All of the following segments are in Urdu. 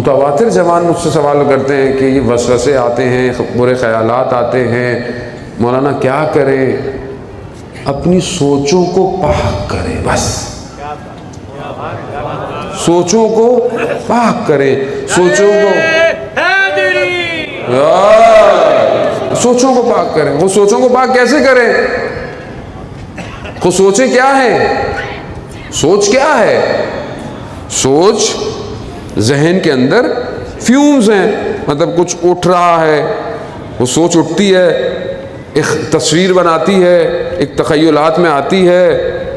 متواتر زبان مجھ سے سوال کرتے ہیں کہ یہ وسوسے آتے ہیں، برے خیالات آتے ہیں، مولانا کیا کریں؟ اپنی سوچوں کو پاک کریں، بس سوچوں کو پاک کریں، سوچوں کو پاک کریں۔ وہ سوچوں کو پاک کیسے کریں؟ وہ سوچیں کیا ہے؟ سوچ کیا ہے؟ سوچ ذہن کے اندر فیومز ہیں، مطلب کچھ اٹھ رہا ہے، وہ سوچ اٹھتی ہے، ایک تصویر بناتی ہے، ایک تخیلات میں آتی ہے،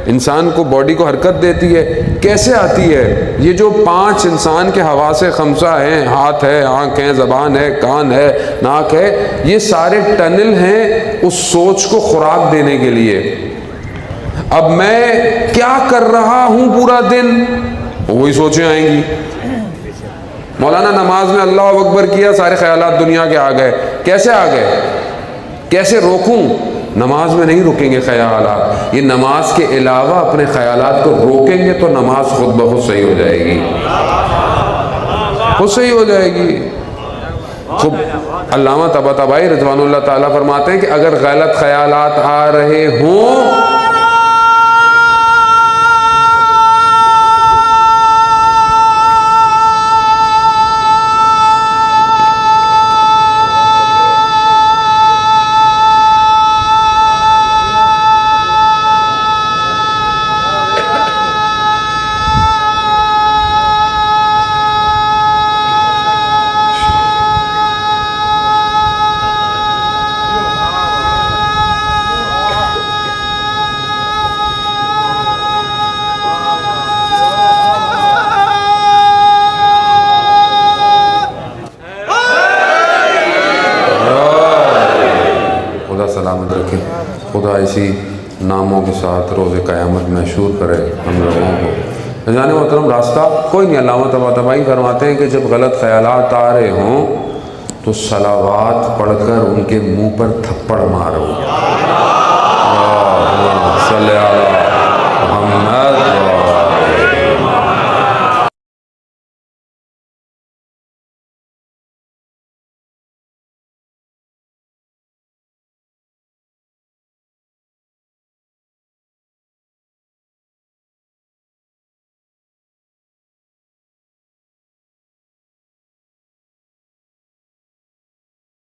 انسان کو باڈی کو حرکت دیتی ہے۔ کیسے آتی ہے؟ یہ جو 5 انسان کے حواس خمسہ ہیں، ہاتھ ہے، آنکھ ہے، زبان ہے، کان ہے، ناک ہے، یہ سارے ٹنل ہیں اس سوچ کو خوراک دینے کے لیے۔ اب میں کیا کر رہا ہوں پورا دن، وہی سوچیں آئیں گی۔ مولانا نماز میں اللہ اکبر کیا، سارے خیالات دنیا کے آ گئے۔ کیسے آ گئے؟ کیسے روکوں؟ نماز میں نہیں رکیں گے خیالات، یہ نماز کے علاوہ اپنے خیالات کو روکیں گے تو نماز خود بخود صحیح ہو جائے گی، خود صحیح ہو جائے گی۔ خوب علامہ طباطبائی رضوان اللہ تعالیٰ فرماتے ہیں کہ اگر غلط خیالات آ رہے ہوں خدا اسی ناموں کے ساتھ روز قیامت محشور کرے ہم لوگوں کو۔ جان محترم، راستہ کوئی نہیں۔ علامہ طباطبائی فرماتے ہیں کہ جب غلط خیالات آ رہے ہوں تو صلوات پڑھ کر ان کے منہ پر تھپڑ مارو۔